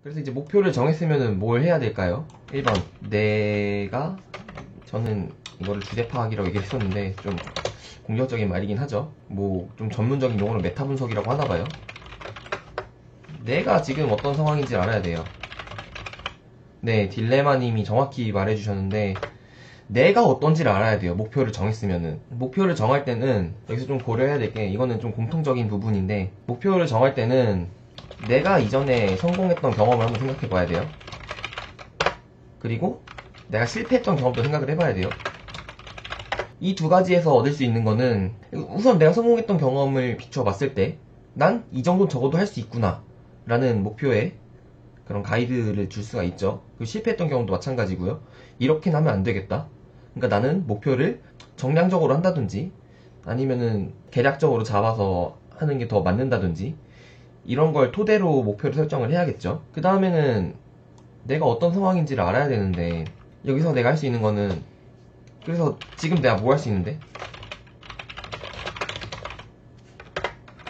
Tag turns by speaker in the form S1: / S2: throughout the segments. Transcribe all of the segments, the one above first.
S1: 그래서 이제 목표를 정했으면은 뭘 해야 될까요? 1번, 저는 이거를 주제 파악이라고 얘기를 했었는데 좀 공격적인 말이긴 하죠. 뭐 좀 전문적인 용어로 메타 분석이라고 하나봐요. 내가 지금 어떤 상황인지 알아야 돼요. 네, 딜레마님이 정확히 말해주셨는데 내가 어떤지를 알아야 돼요. 목표를 정했으면은. 목표를 정할 때는 여기서 좀 고려해야 될 게, 이거는 좀 공통적인 부분인데, 목표를 정할 때는 내가 이전에 성공했던 경험을 한번 생각해 봐야 돼요. 그리고 내가 실패했던 경험도 생각을 해봐야 돼요. 이 두 가지에서 얻을 수 있는 거는, 우선 내가 성공했던 경험을 비춰봤을 때 난 이 정도는 적어도 할 수 있구나 라는 목표에 그런 가이드를 줄 수가 있죠. 그리고 실패했던 경험도 마찬가지고요. 이렇게는 하면 안 되겠다. 그러니까 나는 목표를 정량적으로 한다든지 아니면은 계략적으로 잡아서 하는 게 더 맞는다든지 이런 걸 토대로 목표를 설정을 해야겠죠. 그 다음에는 내가 어떤 상황인지를 알아야 되는데, 여기서 내가 할 수 있는 거는, 그래서 지금 내가 뭐 할 수 있는데,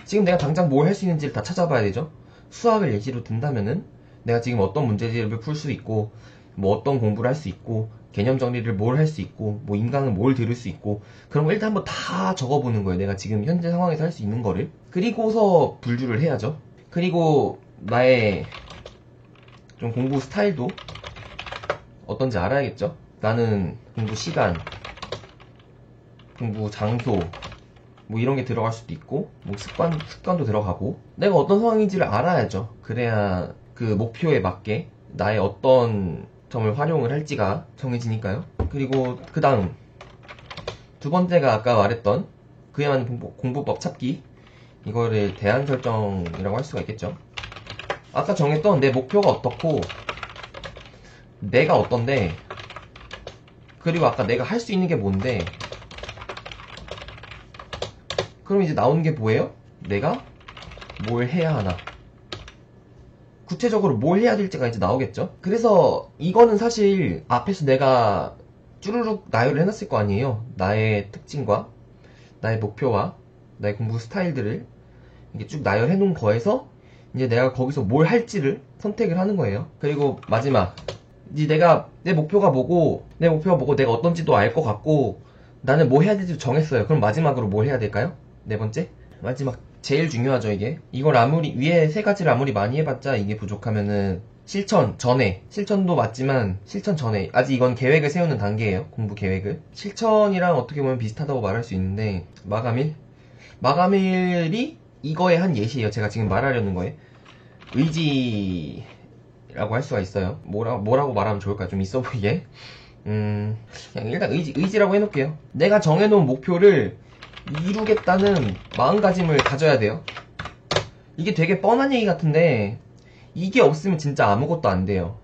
S1: 지금 내가 당장 뭘 할 수 있는지를 다 찾아봐야 되죠. 수학을 예시로 든다면은 내가 지금 어떤 문제집을 풀 수 있고, 뭐 어떤 공부를 할 수 있고, 개념 정리를 뭘 할 수 있고, 뭐 인강은 뭘 들을 수 있고, 그런 거 일단 한번 다 적어보는 거예요. 내가 지금 현재 상황에서 할 수 있는 거를. 그리고서 분류를 해야죠. 그리고 나의 좀 공부 스타일도 어떤지 알아야겠죠. 나는 공부 시간, 공부 장소, 뭐 이런 게 들어갈 수도 있고, 뭐 습관도 들어가고, 내가 어떤 상황인지를 알아야죠. 그래야 그 목표에 맞게 나의 어떤 점을 활용을 할지가 정해지니까요. 그리고 그 다음 두 번째가 아까 말했던 그에 맞는 공부법 찾기, 이거를 대안 설정이라고 할 수가 있겠죠. 아까 정했던 내 목표가 어떻고 내가 어떤데, 그리고 아까 내가 할 수 있는 게 뭔데, 그럼 이제 나오는 게 뭐예요? 내가 뭘 해야 하나, 구체적으로 뭘 해야 될지가 이제 나오겠죠. 그래서 이거는 사실 앞에서 내가 쭈루룩 나열을 해놨을 거 아니에요. 나의 특징과 나의 목표와 나의 공부 스타일들을 이렇게 쭉 나열해 놓은 거에서 이제 내가 거기서 뭘 할지를 선택을 하는 거예요. 그리고 마지막, 이제 내 목표가 뭐고 내가 어떤지도 알 것 같고 나는 뭐 해야 될지 정했어요. 그럼 마지막으로 뭘 해야 될까요? 네 번째, 마지막, 제일 중요하죠. 이걸 아무리 위에 세 가지를 아무리 많이 해봤자 이게 부족하면은 실천도 맞지만 실천 전에, 아직 이건 계획을 세우는 단계예요. 공부 계획을. 실천이랑 어떻게 보면 비슷하다고 말할 수 있는데, 마감일이 이거의 한 예시예요. 제가 지금 말하려는 거에 의지라고 할 수가 있어요. 뭐라고 말하면 좋을까? 좀 있어 보이게. 그냥 일단 의지라고 해놓을게요. 내가 정해놓은 목표를 이루겠다는 마음가짐을 가져야 돼요. 이게 되게 뻔한 얘기 같은데 이게 없으면 진짜 아무것도 안 돼요.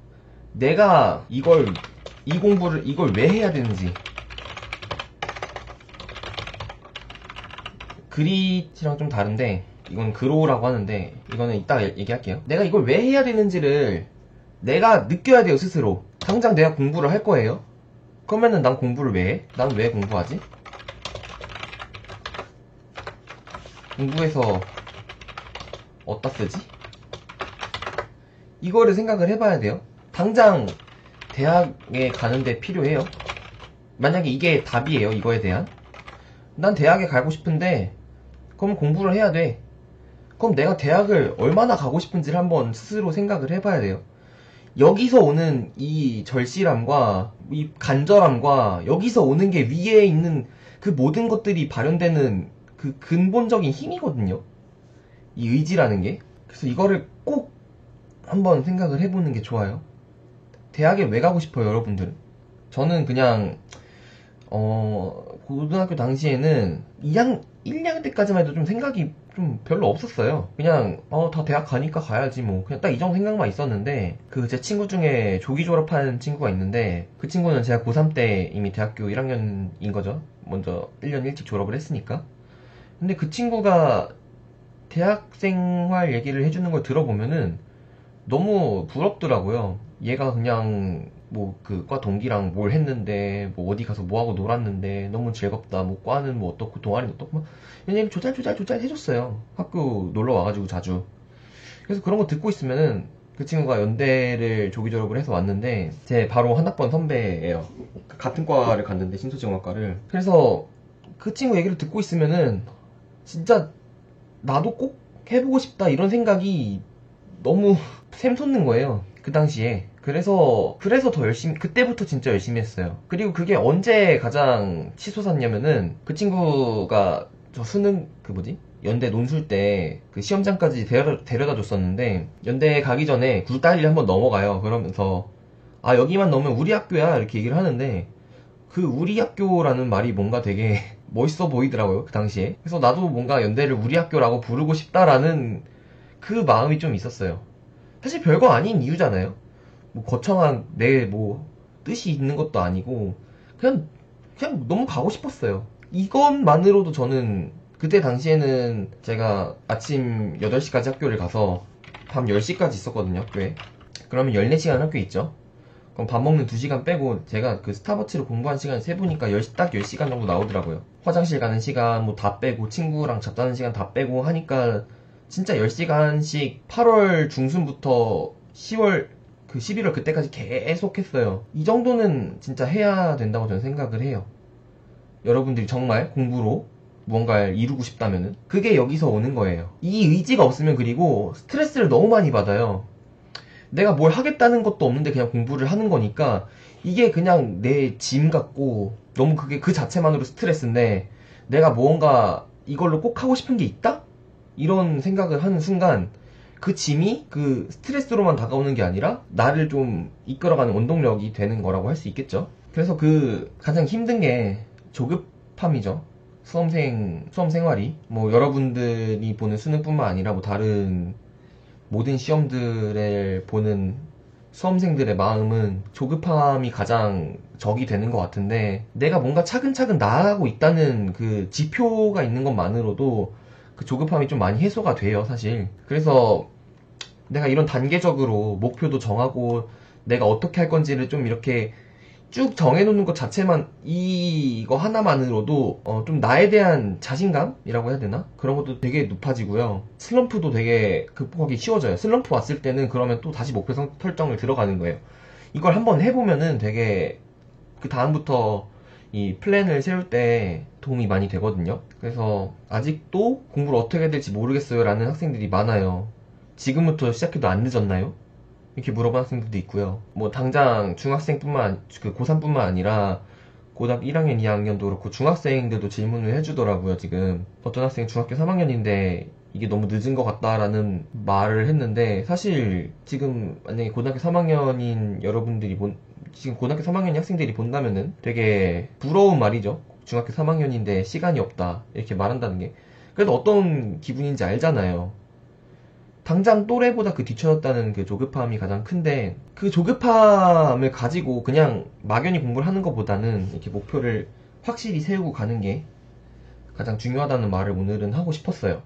S1: 내가 이 공부를 이걸 왜 해야 되는지, 그릿이랑 좀 다른데 이건 그로우라고 하는데 이거는 이따가 얘기할게요. 내가 이걸 왜 해야 되는지를 내가 느껴야 돼요. 스스로. 당장 내가 공부를 할 거예요. 그러면은 난 공부를 왜 해? 난 왜 공부하지? 공부해서 어디다 쓰지? 이거를 생각을 해봐야 돼요. 당장 대학에 가는데 필요해요. 만약에 이게 답이에요, 이거에 대한. 난 대학에 가고 싶은데 그럼 공부를 해야 돼. 그럼 내가 대학을 얼마나 가고 싶은지를 한번 스스로 생각을 해봐야 돼요. 여기서 오는 이 절실함과 이 간절함과 여기서 오는 게 위에 있는 그 모든 것들이 발현되는 그 근본적인 힘이거든요. 이 의지라는 게. 그래서 이거를 꼭 한번 생각을 해보는 게 좋아요. 대학에 왜 가고 싶어요, 여러분들은? 저는 그냥 고등학교 당시에는 1학년 때까지만 해도 좀 생각이 좀 별로 없었어요. 그냥 다 대학 가니까 가야지 뭐, 그냥 딱 이 정도 생각만 있었는데, 제 친구 중에 조기 졸업한 친구가 있는데, 그 친구는 제가 고3 때 이미 대학교 1학년인 거죠. 먼저 1년 일찍 졸업을 했으니까. 근데 그 친구가 대학 생활 얘기를 해주는 걸 들어보면은 너무 부럽더라고요. 얘가 그냥 뭐 그 과 동기랑 뭘 했는데, 뭐 어디 가서 뭐 하고 놀았는데 너무 즐겁다, 뭐 과는 뭐 어떻고 동아리는 어떻고 막 얘네 조잘조잘 해줬어요. 학교 놀러 와가지고 자주. 그래서 그런 거 듣고 있으면은 그 친구가 연대를 조기 졸업을 해서 왔는데 제 바로 한 학번 선배예요. 같은 과를 갔는데 신소지공학과를. 그래서 그 친구 얘기를 듣고 있으면은 진짜 나도 꼭 해보고 싶다 이런 생각이 너무 샘솟는 거예요. 그 당시에. 그래서 더 열심히, 그때부터 진짜 열심히 했어요. 그리고 그게 언제 가장 치솟았냐면은 그 친구가 저 수능 연대 논술 때 그 시험장까지 데려다 줬었는데 연대 가기 전에 굴다리를 한번 넘어가요. 그러면서 아 여기만 넘으면 우리 학교야 이렇게 얘기를 하는데 그 우리 학교라는 말이 뭔가 되게 멋있어 보이더라고요 그 당시에. 그래서 나도 뭔가 연대를 우리 학교라고 부르고 싶다라는 그 마음이 좀 있었어요. 사실 별거 아닌 이유잖아요. 뭐 거창한 내 뭐 뜻이 있는 것도 아니고 그냥 너무 가고 싶었어요. 이것만으로도 저는 그때 당시에는 제가 아침 8시까지 학교를 가서 밤 10시까지 있었거든요 학교에. 그러면 14시간 학교에 있죠. 그럼 밥 먹는 2시간 빼고 제가 그 스타버치로 공부한 시간을 세보니까 딱 10시간 정도 나오더라고요. 화장실 가는 시간 뭐 다 빼고 친구랑 잡자는 시간 다 빼고 하니까 진짜 10시간씩 8월 중순부터 10월 11월 그때까지 계속 했어요. 이 정도는 진짜 해야 된다고 저는 생각을 해요. 여러분들이 정말 공부로 무언가를 이루고 싶다면은 그게 여기서 오는 거예요. 이 의지가 없으면 그리고 스트레스를 너무 많이 받아요. 내가 뭘 하겠다는 것도 없는데 그냥 공부를 하는 거니까 이게 그냥 내 짐 같고 너무 그게 그 자체만으로 스트레스인데 내가 무언가 이걸로 꼭 하고 싶은 게 있다? 이런 생각을 하는 순간 그 짐이 그 스트레스로만 다가오는 게 아니라 나를 좀 이끌어가는 원동력이 되는 거라고 할 수 있겠죠. 그래서 그 가장 힘든 게 조급함이죠. 수험 생활이 뭐 여러분들이 보는 수능뿐만 아니라 뭐 다른 모든 시험들을 보는 수험생들의 마음은 조급함이 가장 적이 되는 것 같은데 내가 뭔가 차근차근 나아가고 있다는 그 지표가 있는 것만으로도 그 조급함이 좀 많이 해소가 돼요 사실. 그래서 내가 이런 단계적으로 목표도 정하고 내가 어떻게 할 건지를 좀 이렇게 쭉 정해놓는 것 자체만 이거 하나만으로도 좀 나에 대한 자신감이라고 해야 되나? 그런 것도 되게 높아지고요. 슬럼프도 되게 극복하기 쉬워져요. 슬럼프 왔을 때는 그러면 또 다시 목표 설정을 들어가는 거예요. 이걸 한번 해보면은 되게 그 다음부터 이 플랜을 세울 때 도움이 많이 되거든요. 그래서 아직도 공부를 어떻게 해야 될지 모르겠어요 라는 학생들이 많아요. 지금부터 시작해도 안 늦었나요? 이렇게 물어보는 학생들도 있고요. 뭐 당장 중학생뿐만 그 고3뿐만 아니라 고등학교 1학년, 2학년도 그렇고 중학생들도 질문을 해주더라고요. 지금 어떤 학생이 중학교 3학년인데 이게 너무 늦은 것 같다라는 말을 했는데 사실 지금 만약에 고등학교 3학년인 여러분들이 지금 고등학교 3학년 학생들이 본다면은 되게 부러운 말이죠. 중학교 3학년인데 시간이 없다 이렇게 말한다는 게. 그래도 어떤 기분인지 알잖아요. 당장 또래보다 그 뒤쳐졌다는 그 조급함이 가장 큰데 그 조급함을 가지고 그냥 막연히 공부를 하는 것보다는 이렇게 목표를 확실히 세우고 가는 게 가장 중요하다는 말을 오늘은 하고 싶었어요.